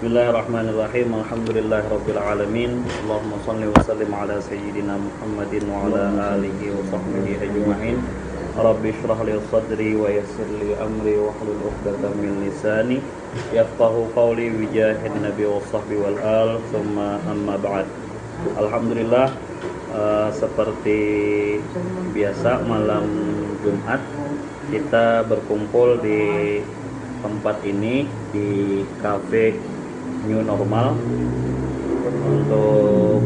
Bismillahirrahmanirrahim. Alhamdulillahirabbil alamin. Allahumma shalli wa sallim ala sayyidina Muhammadin wa ala alihi wa sahbihi ajma'in. Rabbi shrah li sadri wa yassir li amri wa hlul 'uqdatam min lisani yafqahu qawli bi jahid nabi wa sahbi wal al thumma amma ba'd. Alhamdulillah, seperti biasa malam Jumat kita berkumpul di tempat ini di cafe New Normal untuk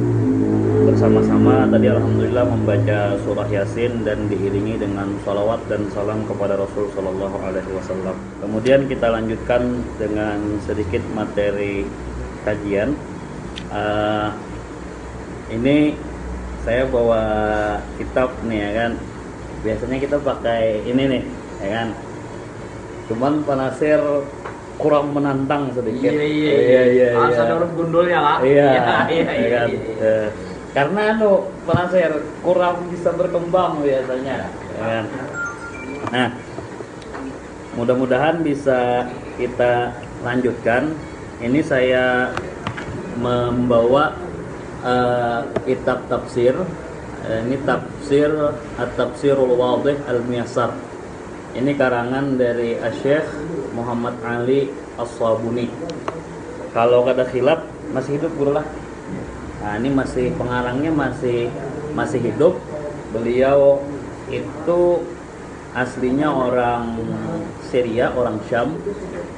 bersama-sama tadi alhamdulillah membaca surah Yasin dan diiringi dengan salawat dan salam kepada Rasul Shallallahu Alaihi Wasallam. Kemudian kita lanjutkan dengan sedikit materi kajian. Ini saya bawa kitab nih ya kan. Biasanya kita pakai ini nih ya kan. Cuman Pak Nasir kurang menantang sedikit. Iya. Harus ada huruf gundulnya lah. Iya. Kan? Karena Pak Nasir kurang bisa berkembang biasanya. Ya kan? Nah, mudah-mudahan bisa kita lanjutkan. Ini saya membawa kitab tafsir. Ini tafsir At-Tafsirul Wadih Al-Muyassar. Ini karangan dari Syekh Muhammad Ali As-Sabuni. Kalau kada khilaf masih hidup guru lah. Nah, ini masih pengarangnya masih hidup. Beliau itu aslinya orang Syria, orang Syam,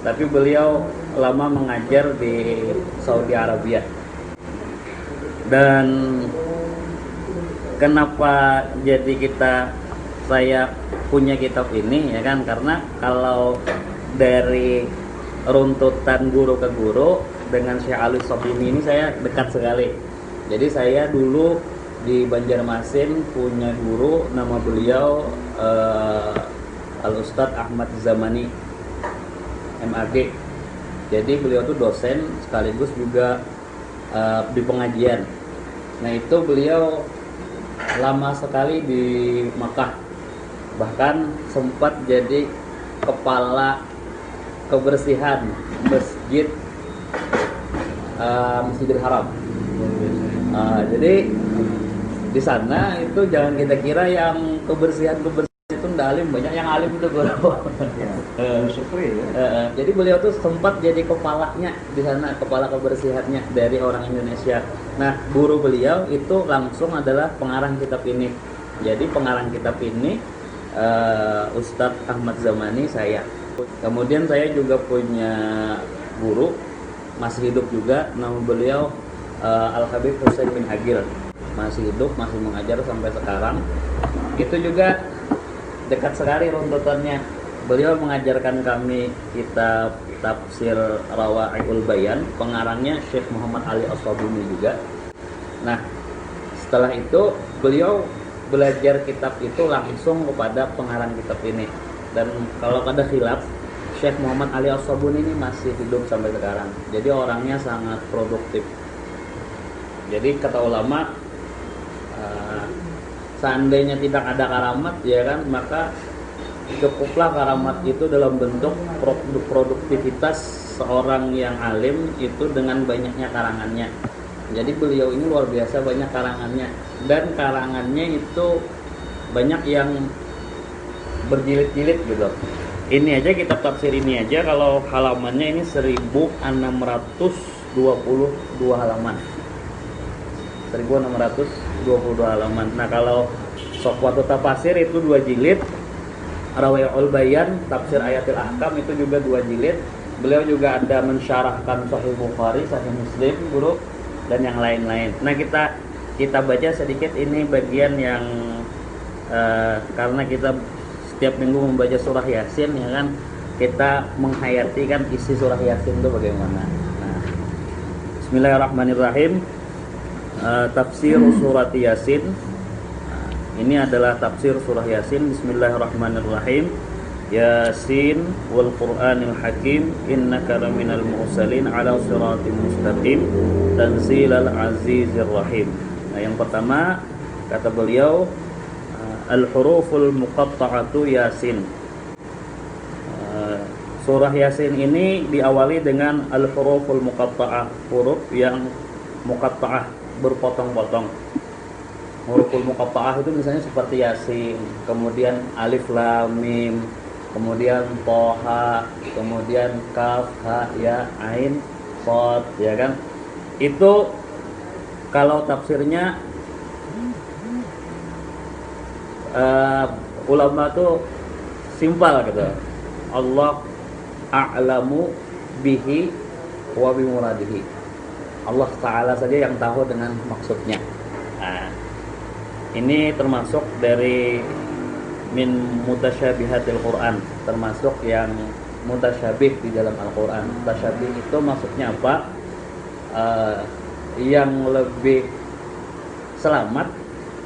tapi beliau lama mengajar di Saudi Arabia. Dan kenapa jadi saya punya kitab ini ya kan, karena kalau dari runtutan guru ke guru dengan Syekh Ali Sabuni ini saya dekat sekali. Jadi saya dulu di Banjarmasin punya guru, nama beliau Al-Ustadz Ahmad Zamani MAG. Jadi beliau tuh dosen sekaligus juga di pengajian. Nah itu beliau lama sekali di Makkah, bahkan sempat jadi kepala kebersihan Masjidil Haram. Jadi di sana itu jangan kita kira yang kebersihan itu ndak alim, banyak yang alim itu bro. Jadi beliau tuh sempat jadi kepalanya di sana, kepala kebersihannya dari orang Indonesia. Nah guru beliau itu langsung adalah pengarang kitab ini. Jadi pengarang kitab ini Ustadz Ahmad Zamani saya. Kemudian saya juga punya guru masih hidup juga, nama beliau Al-Habib Husain bin Agil, masih hidup, masih mengajar sampai sekarang. Itu juga dekat sekali runtutannya. Beliau mengajarkan kami kitab tafsir Rawai'ul Bayan, pengarangnya Syekh Muhammad Ali As-Sabuni juga. Nah setelah itu beliau belajar kitab itu langsung kepada pengarang kitab ini. Dan kalau kada khilaf, Syekh Muhammad Ali As-Sabuni ini masih hidup sampai sekarang. Jadi orangnya sangat produktif. Jadi kata ulama, seandainya tidak ada karamat ya kan, maka cukuplah karamat itu dalam bentuk produktivitas seorang yang alim itu dengan banyaknya karangannya. Jadi beliau ini luar biasa banyak karangannya, dan karangannya itu banyak yang berjilid-jilid gitu. Ini aja kitab tafsir ini aja kalau halamannya ini 1622 halaman. 1622 halaman. Nah kalau Sofwatu Tafasir itu 2 jilid. Rawai'ul Bayan tafsir Ayatil Ahkam itu juga 2 jilid. Beliau juga ada mensyarahkan Sahih Bukhari, Sahih Muslim, guru, dan yang lain-lain. Nah kita baca sedikit ini bagian yang karena kita setiap minggu membaca surah Yasin ya kan, kita menghayati kan isi surah Yasin itu bagaimana. Nah, Bismillahirrahmanirrahim. Tafsir surat Yasin. Ini adalah tafsir surah Yasin. Bismillahirrahmanirrahim. Yasin wal Qur'anil Hakim innaka laminal mursalin ala siratim mustaqim tanzilal azizir rahim. Nah, yang pertama kata beliau al-huruful muqatta'atu Yasin. Surah Yasin ini diawali dengan al-huruful muqatta'ah, huruf yang muqatta'ah, berpotong-potong. Huruful muqatta'ah itu misalnya seperti Yasin, kemudian alif lam mim, kemudian toha, kemudian kaf ha ya ain shad, ya kan? Itu kalau tafsirnya ulama tuh simpel gitu. Allah a'lamu bihi wa bi muradihi. Allah Ta'ala saja yang tahu dengan maksudnya. Nah, ini termasuk dari min mutasyabihatil Quran, termasuk yang mutasyabih di dalam Al-Quran. Mutasyabih itu maksudnya apa? Yang lebih selamat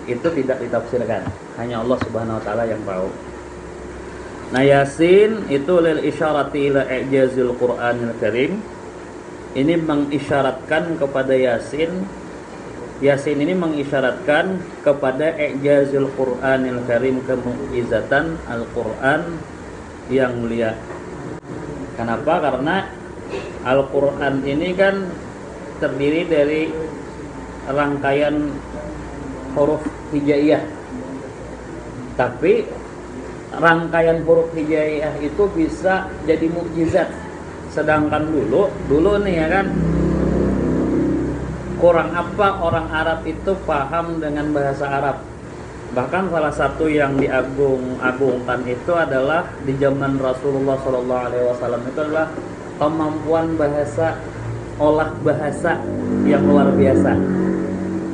itu tidak ditafsirkan, hanya Allah Subhanahu wa taala yang tahu. Nah, Yasin itu lil isyarati ila i'jazil Qur'anil Karim. Ini mengisyaratkan kepada Yasin. Yasin ini mengisyaratkan kepada i'jazil Qur'anil Karim, kemukjizatan Al-Qur'an yang mulia. Kenapa? Karena Al-Qur'an ini kan terdiri dari rangkaian huruf hijaiyah. Tapi rangkaian huruf hijaiyah itu bisa jadi mukjizat. Sedangkan dulu nih ya kan, kurang apa orang Arab itu paham dengan bahasa Arab. Bahkan salah satu yang diagung-agungkan itu adalah di zaman Rasulullah SAW itu adalah kemampuan bahasa, olah bahasa yang luar biasa.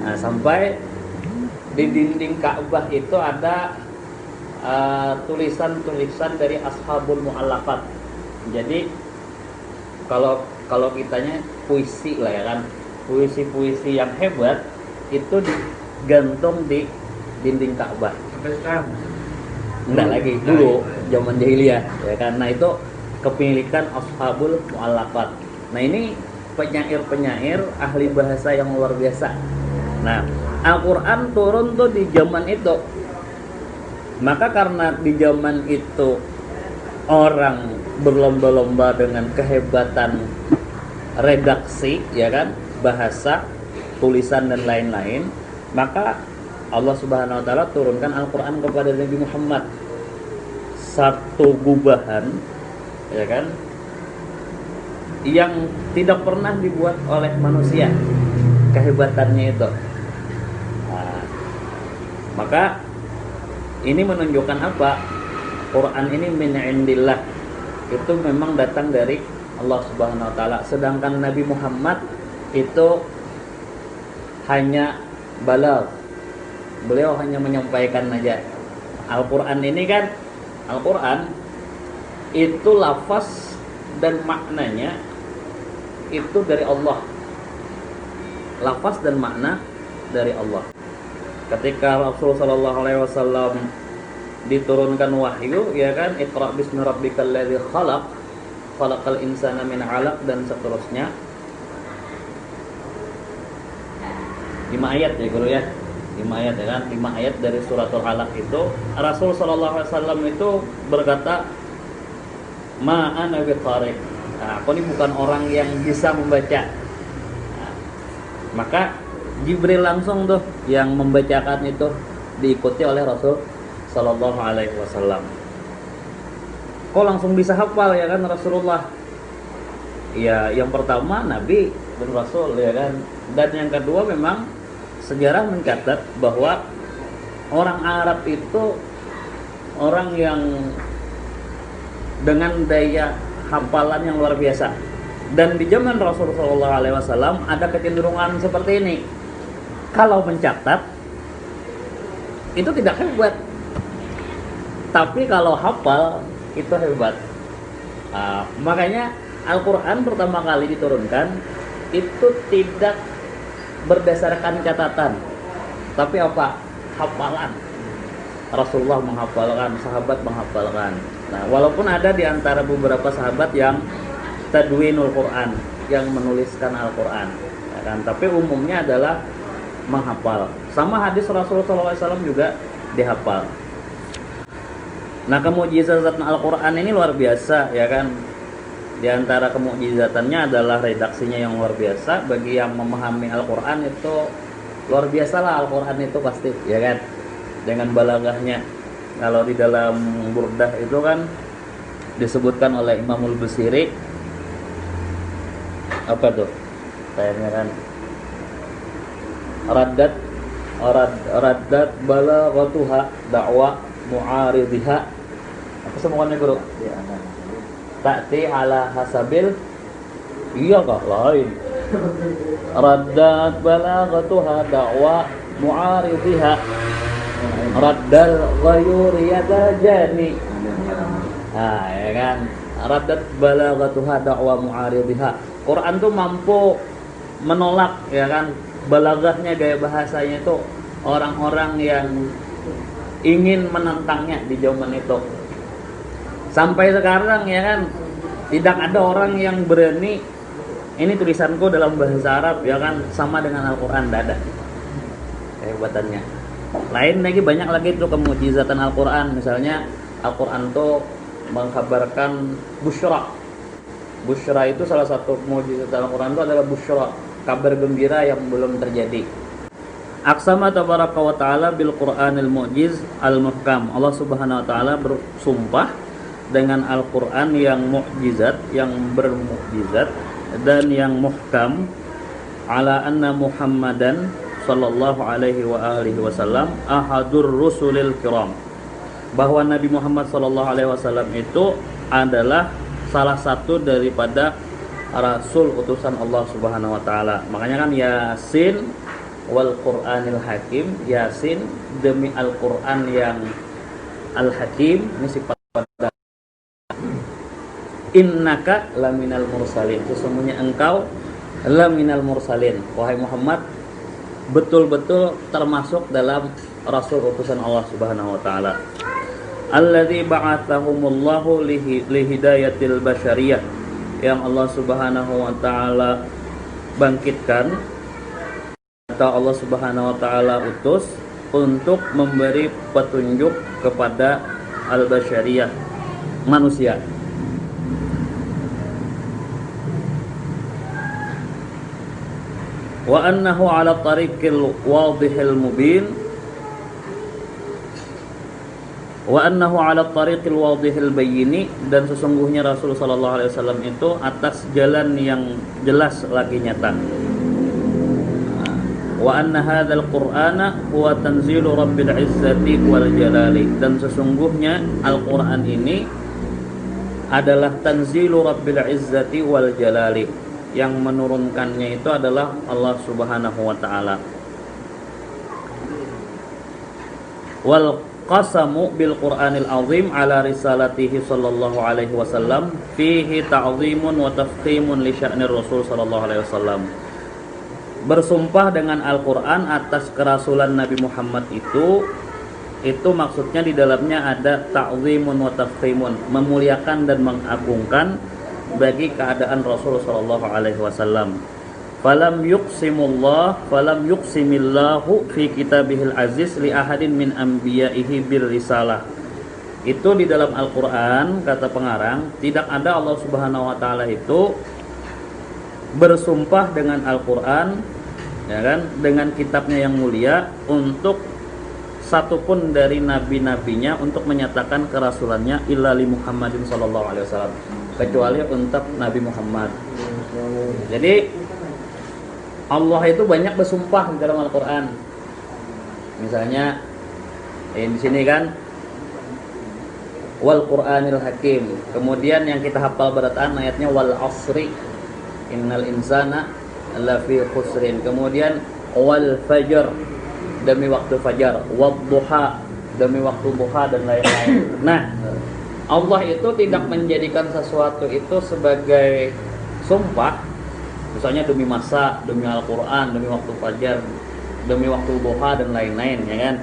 Nah, sampai di dinding Ka'bah itu ada tulisan-tulisan dari ashabul mu'allafat. Jadi kalau kitanya puisi lah ya kan, puisi-puisi yang hebat itu digantung di dinding Ka'bah. Sampai sekarang Enggak lagi, dulu zaman jahiliyah ya kan. Nah, itu kepemilikan ashabul mu'allafat. Nah, ini penyair-penyair ahli bahasa yang luar biasa. Nah, Al-Quran turun tuh di zaman itu. Maka karena di zaman itu orang berlomba-lomba dengan kehebatan redaksi, ya kan, bahasa, tulisan dan lain-lain, maka Allah Subhanahu wa taala turunkan Al-Quran kepada Nabi Muhammad. Satu gubahan, ya kan, yang tidak pernah dibuat oleh manusia, kehebatannya itu. Nah, maka ini menunjukkan apa? Quran ini min indillah, itu memang datang dari Allah Subhanahu wa taala. Sedangkan Nabi Muhammad itu hanya balagh. Beliau hanya menyampaikan aja. Al-Quran ini kan, Al-Quran itu lafaz dan maknanya itu dari Allah. Lafaz dan makna dari Allah. Ketika Rasulullah sallallahu alaihi wasallam diturunkan wahyu, ya kan, Iqra bismi rabbikal ladzi khalaq, khalaqal insana min 'alaq dan seterusnya. 5 ayat ya guru ya. 5 ayat ya kan, 5 ayat dari suratul Alaq itu Rasul sallallahu alaihi wasallam itu berkata, "Ma ana biqari." Nah, aku ini bukan orang yang bisa membaca. Nah, maka Jibril langsung tuh yang membacakan itu, diikuti oleh Rasul sallallahu alaihi wasallam. Kok langsung bisa hafal ya kan Rasulullah? Ya, yang pertama Nabi dan Rasul ya kan. Dan yang kedua memang sejarah mencatat bahwa orang Arab itu orang yang dengan daya hafalan yang luar biasa. Dan di zaman Rasulullah sallallahu alaihi wasallam ada kecenderungan seperti ini. Kalau mencatat itu tidak hebat, tapi kalau hafal itu hebat. Makanya Al-Quran pertama kali diturunkan itu tidak berdasarkan catatan, tapi apa? Hafalan. Rasulullah menghafalkan, sahabat menghafalkan. Nah, walaupun ada di antara beberapa sahabat yang tadwinul Quran, yang menuliskan Al-Quran, ya kan? Tapi umumnya adalah menghafal. Sama hadis Rasulullah SAW juga dihafal. Nah, kemujizatan Al-Quran ini luar biasa ya kan. Di antara kemukjizatannya adalah redaksinya yang luar biasa. Bagi yang memahami Al-Quran itu luar biasa lah, Al-Quran itu pasti, ya kan? Dengan balaghahnya. Kalau di dalam Burdah itu kan disebutkan oleh Imamul Busiri, apa tuh? Kayaknya kan raddat balaghatuha da'wa mu'aridhiha. Apa semuanya guru? Ta'ti ala hasabil, iya kah lain. Raddat balaghatuha da'wa mu'aridhiha raddal ghayuri yadajani. Nah, ya kan? Raddat balaghatuha da'wa mu'aridhiha. Quran tuh mampu menolak, ya kan? Balaghahnya, gaya bahasanya itu orang-orang yang ingin menentangnya di zaman itu. Sampai sekarang, ya kan, tidak ada orang yang berani ini tulisanku dalam bahasa Arab, ya kan, sama dengan Al-Quran, tidak ada kehebatannya. Lain lagi, banyak lagi tuh kemujizatan Al-Quran. Misalnya Al-Quran tuh mengkabarkan busyra. Busyra itu salah satu mujizatan Al-Quran itu adalah busyra, kabar gembira yang belum terjadi. Aqsama tabaraka wa ta'ala bil Qur'anil mu'jiz al-muhkam. Allah Subhanahu wa taala bersumpah dengan Al-Qur'an yang mukjizat, yang bermukjizat dan yang muhkam, ala anna Muhammadan sallallahu alaihi wa alihi wasallam ahadur rusulil kiram. Bahwa Nabi Muhammad sallallahu alaihi wasallam itu adalah salah satu daripada rasul utusan Allah Subhanahu wa taala. Makanya kan Yasin wal Qur'anil Hakim, Yasin demi Al-Qur'an yang Al-Hakim, ini sifat pada innaka laminal mursalin, sesungguhnya engkau laminal mursalin, wahai Muhammad, betul-betul termasuk dalam rasul utusan Allah Subhanahu wa taala. Alladzi ba'athahumullahu lihidayatil basyariyah, yang Allah Subhanahu wa taala bangkitkan atau Allah Subhanahu wa taala utus untuk memberi petunjuk kepada al-basyariyah, manusia. Wa annahu ala tariqil wadihil mubin, wa annahu ala tariqil wadihil bayyini, dan sesungguhnya Rasul sallallahu alaihi wasallam itu atas jalan yang jelas lagi nyata. Wa anna hadzal qur'ana huwa tanzilu rabbil izzati wal jalali, dan sesungguhnya Al-Qur'an ini adalah tanzilu rabbil izzati wal jalali, yang menurunkannya itu adalah Allah Subhanahu wa taala. Wal qasamu bil Qur'anil azim ala risalatihi sallallahu alaihi wasallam fihi ta'zimun wa tafkhimun li sya'nir Rasul sallallahu alaihi wasallam. Bersumpah dengan Al-Quran atas kerasulan Nabi Muhammad itu maksudnya di dalamnya ada ta'zimun wa tafkhimun, memuliakan dan mengagungkan bagi keadaan Rasul sallallahu alaihi wasallam. Falam yuqsimillahu fi kitabihil aziz li ahadin min anbiya'ihi bir risalah. Itu di dalam Al-Quran, kata pengarang, tidak ada Allah Subhanahu wa taala itu bersumpah dengan Al-Quran, ya kan, dengan kitabnya yang mulia, untuk satupun dari nabi-nabinya untuk menyatakan kerasulannya, illa li Muhammadin sallallahu alaihi wasallam, kecuali untuk Nabi Muhammad. Jadi Allah itu banyak bersumpah di dalam Al-Quran. Misalnya di sini kan wal Qur'anil Hakim. Kemudian yang kita hafal berataan ayatnya wal asri innal insana lafi khusrin. Kemudian wal fajr, demi waktu fajar, wad duha, demi waktu duha, dan lain-lain. Nah, Allah itu tidak menjadikan sesuatu itu sebagai sumpah, misalnya demi masa, demi Al-Quran, demi waktu fajar, demi waktu duha, dan lain-lain, ya kan?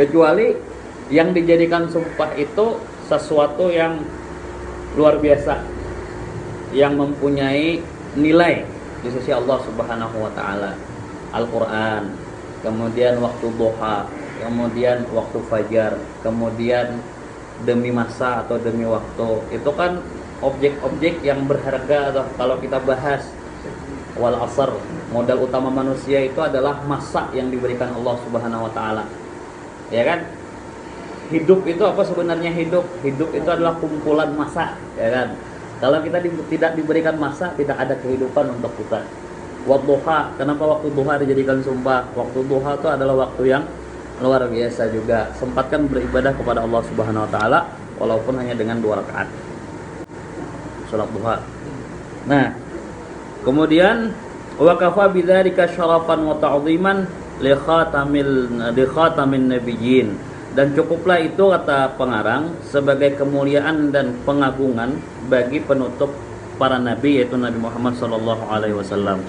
Kecuali yang dijadikan sumpah itu sesuatu yang luar biasa, yang mempunyai nilai di sisi Allah Subhanahu wa taala. Al-Quran, kemudian waktu duha, kemudian waktu fajar, kemudian demi masa atau demi waktu. Itu kan objek-objek yang berharga, atau kalau kita bahas wal asr, modal utama manusia itu adalah masa yang diberikan Allah Subhanahu wa taala. Ya kan? Hidup itu apa sebenarnya hidup? Hidup itu adalah kumpulan masa, ya kan? Kalau kita tidak diberikan masa, tidak ada kehidupan untuk kita. Wadduha, kenapa waktu duha dijadikan sumpah? Waktu duha itu adalah waktu yang luar biasa juga. Sempatkan beribadah kepada Allah Subhanahu wa taala walaupun hanya dengan 2 rakaat. Salat duha. Nah, kemudian wa kafa bidzalika syarafan wa ta'dhiman li khatamin nabiyyin, dan cukuplah itu, kata pengarang, sebagai kemuliaan dan pengagungan bagi penutup para nabi, yaitu Nabi Muhammad sallallahu alaihi wasallam.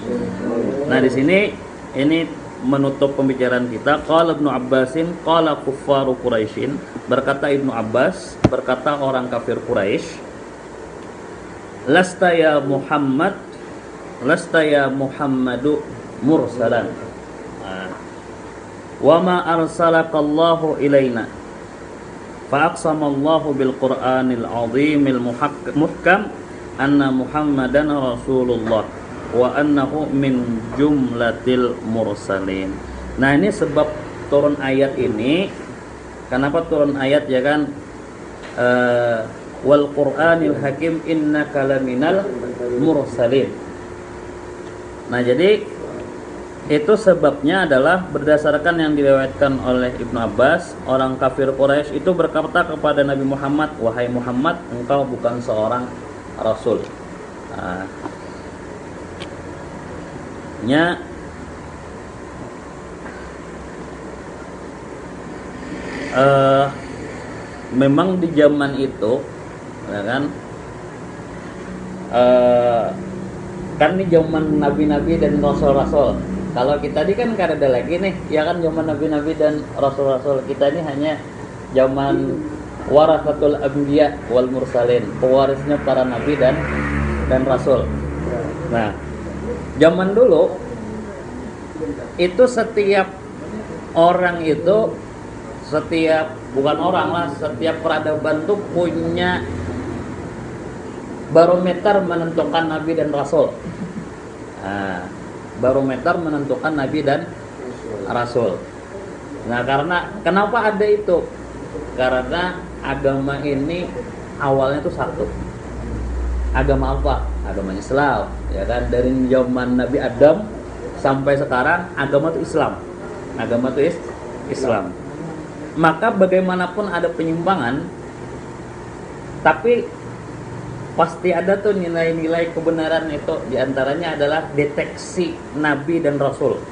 Nah, di sini ini menutup pembicaraan kita. Qala Ibnu Abbasin qala kuffaru Quraisyin, berkata Ibnu Abbas, berkata orang kafir Quraisy, lasta ya Muhammadu mursalan, wa ma arsalaqallahu ilaina, fa aqsamallahu bil Qur'anil azimil muhkam anna Muhammadan rasulullah wa annahu min jumlatil mursalin. Nah, ini sebab turun ayat ini. Kenapa turun ayat, ya kan? Wal Qur'anil hakim innaka laminal mursalin. Nah, jadi itu sebabnya adalah berdasarkan yang diriwayatkan oleh Ibnu Abbas, orang kafir Quraisy itu berkata kepada Nabi Muhammad, wahai Muhammad, engkau bukan seorang rasul. Memang di zaman itu, ya kan di zaman nabi-nabi dan rasul-rasul. Kalau kita ini kan ada lagi nih, ya kan, zaman nabi-nabi dan rasul-rasul. Kita ini hanya zaman warasatul anbiya wal mursalin, pewarisnya para nabi dan rasul. Nah, zaman dulu itu setiap orang itu, setiap peradaban tuh punya barometer menentukan nabi dan rasul. Barometer menentukan nabi dan rasul. Nah, kenapa ada itu? Karena agama ini awalnya itu satu. Agama apa? Agama Islam, ya kan? Dari zaman Nabi Adam sampai sekarang agama itu Islam. Agama itu Islam. Maka bagaimanapun ada penyimpangan, tapi pasti ada tuh nilai-nilai kebenaran itu. Di antaranya adalah deteksi nabi dan rasul.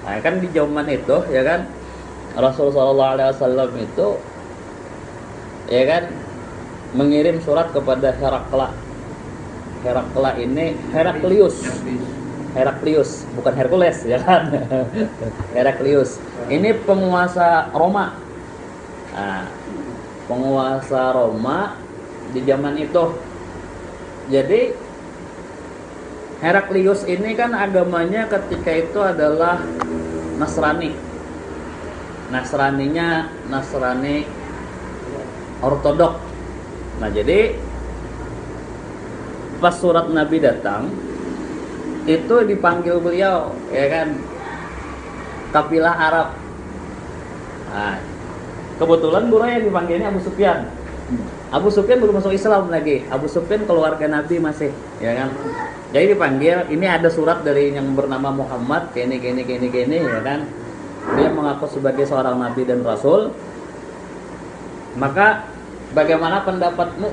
Nah, kan di zaman itu, ya kan, Rasul sallallahu alaihi wasallam itu, ya kan, mengirim surat kepada Heraklius, bukan Hercules, ya kan. Heraklius. Ini penguasa Roma. Nah, penguasa Roma di zaman itu. Jadi Heraklius ini kan agamanya ketika itu adalah Nasrani. Nasrani ortodok. Nah, jadi pas surat Nabi datang itu dipanggil beliau, ya kan, kabilah Arab. Nah, kebetulan guru yang dipanggilnya Abu Sufyan. Abu Sufyan belum masuk Islam lagi. Abu Sufyan keluarga Nabi masih, ya kan. Jadi dipanggil, ini ada surat dari yang bernama Muhammad, gini, ya kan. Dia mengaku sebagai seorang nabi dan rasul. Maka bagaimana pendapatmu?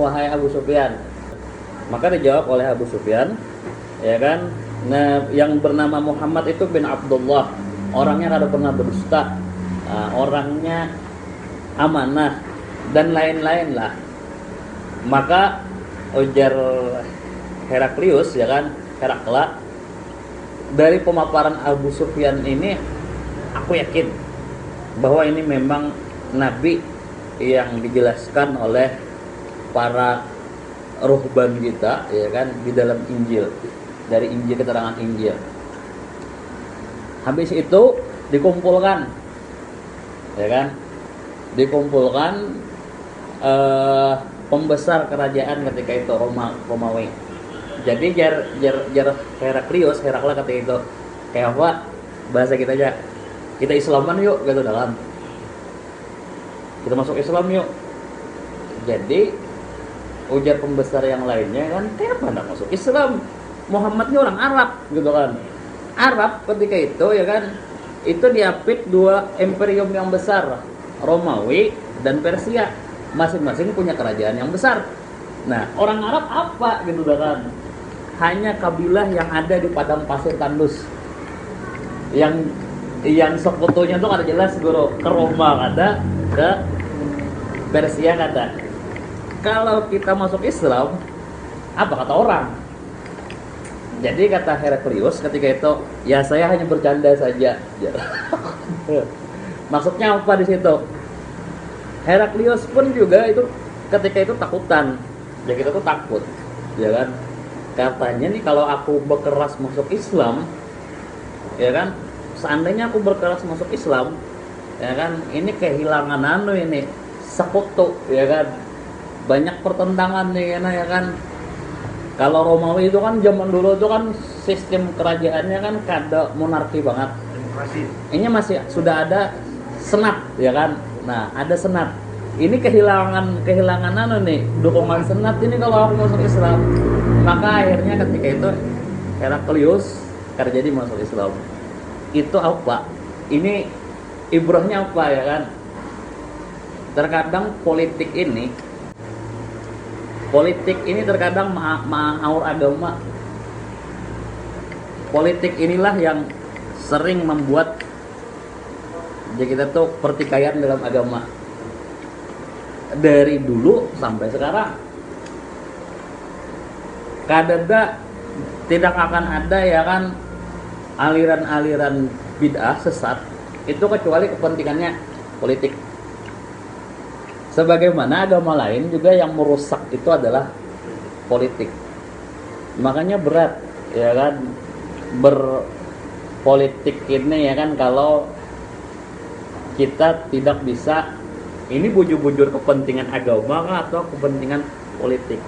Wahai Abu Sufyan? Maka dijawab oleh Abu Sufyan, ya kan. Nah, yang bernama Muhammad itu bin Abdullah, orangnya kada pernah berdusta, orangnya amanah dan lain-lain lah. Maka ujar Heraklius, ya kan, Herakla, dari pemaparan Abu Sufyan ini aku yakin bahwa ini memang nabi yang dijelaskan oleh para ruhban kita, ya kan, di dalam Injil, dari Injil, keterangan Injil. Habis itu dikumpulkan, ya kan, eh, pembesar kerajaan ketika itu Romawi. Jadi Heraklius, Herakla ketika itu kayak apa bahasa kita aja, kita Islaman yuk gitu kan, kita masuk Islam yuk. Jadi ujar pembesar yang lainnya kan, kayak apa nggak masuk Islam, Muhammad ini orang Arab gitu kan. Arab ketika itu ya kan, itu diapit dua imperium yang besar, Romawi dan Persia, masing-masing punya kerajaan yang besar. Nah, orang Arab apa gitu kan, hanya kabilah yang ada di padang pasir tandus, yang sekutunya tuh ada jelas guru, ke Roma ada, ke Persia ada. Kalau kita masuk Islam, apa kata orang? Jadi kata Heraklius ketika itu, ya saya hanya bercanda saja. Maksudnya apa di situ? Heraklius pun juga itu ketika itu takutan. Ya kita tuh takut, ya kan? Katanya nih kalau aku berkeras masuk Islam, ya kan? Seandainya aku berkeras masuk Islam, ya kan? Ini kehilangan ini sekutu, ya kan? Banyak pertentangan nih ya kan. Kalau Romawi itu kan zaman dulu itu kan sistem kerajaannya kan kada monarki banget. Demokrasi. Ini masih sudah ada senat ya kan. Nah, ada senat. Ini kehilangan nih dukungan senat ini kalau aku masuk Islam. Maka akhirnya ketika itu Heraklius karena jadi masuk Islam. Itu apa? Ini ibrahnya apa ya kan? Terkadang politik ini terkadang mengaur agama. Politik inilah yang sering membuat jadi kita tuh pertikaian dalam agama dari dulu sampai sekarang. Kadang tidak akan ada ya kan aliran-aliran bid'ah sesat itu kecuali kepentingannya politik. Sebagaimana agama lain juga yang merusak itu adalah politik. Makanya berat ya kan berpolitik ini ya kan kalau kita tidak bisa ini bujur-bujur kepentingan agama atau kepentingan politik.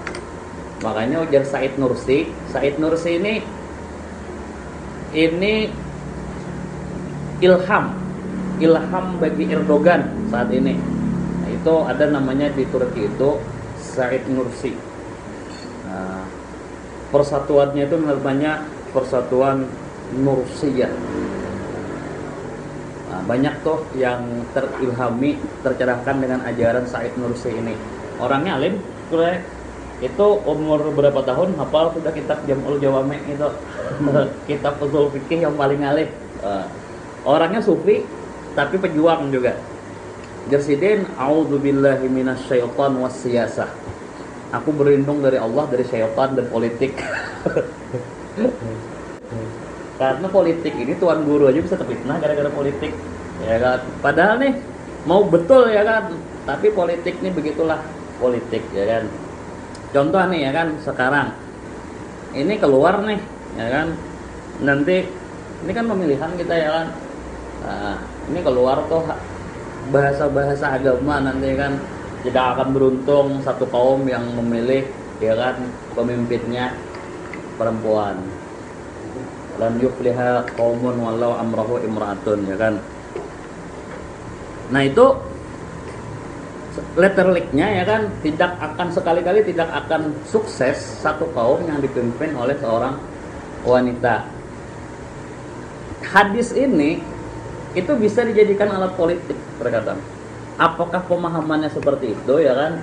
Makanya ujar Said Nursi ini ilham bagi Erdogan saat ini. Itu ada namanya di Turki itu Said Nursi. Nah, persatuannya itu namanya Persatuan Nursiyah. Nah, banyak tuh yang terilhami, tercerahkan dengan ajaran Said Nursi ini. Orangnya alim, itu umur berapa tahun hafal sudah kitab Jam'ul Jawami itu. Kitab usul fikih yang paling alim. Orangnya sufi tapi pejuang juga. Jersidin, a'udzubillahi minasyaiton wassiyasah. Aku berlindung dari Allah, dari syaitan dan politik. Karena politik ini tuan guru aja bisa terfitnah gara-gara politik. Ya kan? Padahal nih mau betul ya kan, tapi politik nih begitulah politik ya kan. Contoh nih ya kan sekarang ini keluar nih ya kan. Nanti ini kan pemilihan kita ya kan. Nah, ini keluar tuh bahasa-bahasa agama nanti kan tidak akan beruntung satu kaum yang memilih ya kan pemimpinnya perempuan. Lan yufliha qaumun walau amrahu imra'atun ya kan. Nah itu letterliknya ya kan tidak akan sekali-kali tidak akan sukses satu kaum yang dipimpin oleh seorang wanita. Hadis ini itu bisa dijadikan alat politik terkadang. Apakah pemahamannya seperti itu ya kan?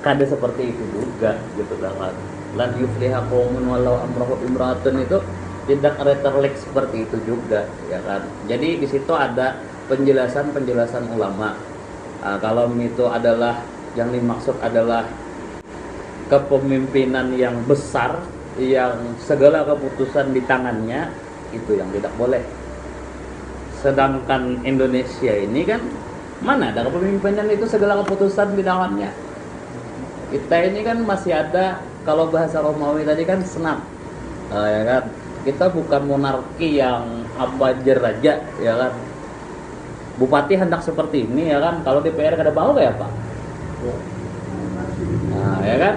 Kada seperti itu juga gitu kan. Lan yufliha qaumun walau amrahu imra'atun itu tidak letterlik seperti itu juga ya kan. Jadi di situ ada penjelasan ulama. Kalau itu adalah yang dimaksud adalah kepemimpinan yang besar yang segala keputusan di tangannya, itu yang tidak boleh. Sedangkan Indonesia ini kan mana ada kepemimpinan itu segala keputusan di tangannya. Kita ini kan masih ada, kalau bahasa Romawi tadi kan senat, ya kan. Kita bukan monarki yang abajer raja, ya kan. Bupati hendak seperti ini, ya kan. Kalau DPR kada mau kayak apa? ya kan?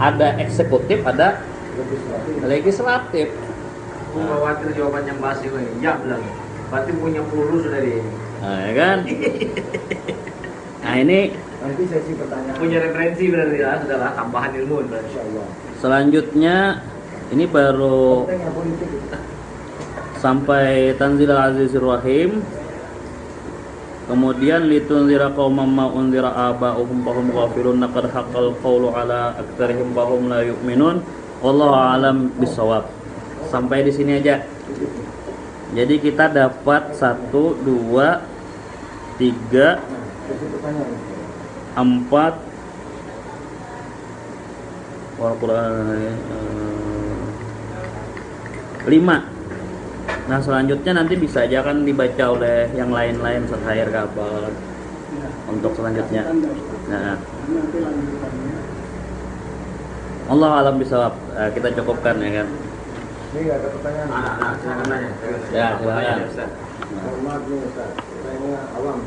Ada eksekutif, ada legislatif. Aku khawatir jawaban yang basi gue. Ya bilang. Berarti punya peluru sudah dia ini. Nah, ya kan? Nah, ini Nanti sesi pertanyaan. Punya referensi berarti ya, sudahlah tambahan ilmu berarti. Insyaallah. selanjutnya ini baru Penting yang politik. sampai Tanzil Azizir Rahim. Kemudian litunzira qauman ma unzira aba'uhum fahum ghafilun laqad haqqal qawlu ala aktsarihim fahum la yu'minun wallahu a'lam bissawab. Sampai di sini aja. Jadi kita dapat 1 2 3 Sesi pertanyaan. 4 5. Nah selanjutnya nanti bisa aja kan dibaca oleh yang lain-lain setahir kabar untuk selanjutnya. Nah, Allah alam bisawab. Kita cukupkan ya kan. Ini nggak ada pertanyaan. Silakan tanya. Ya, silakan. Ustaz. Mohon maaf nih Ustaz. Saya awam.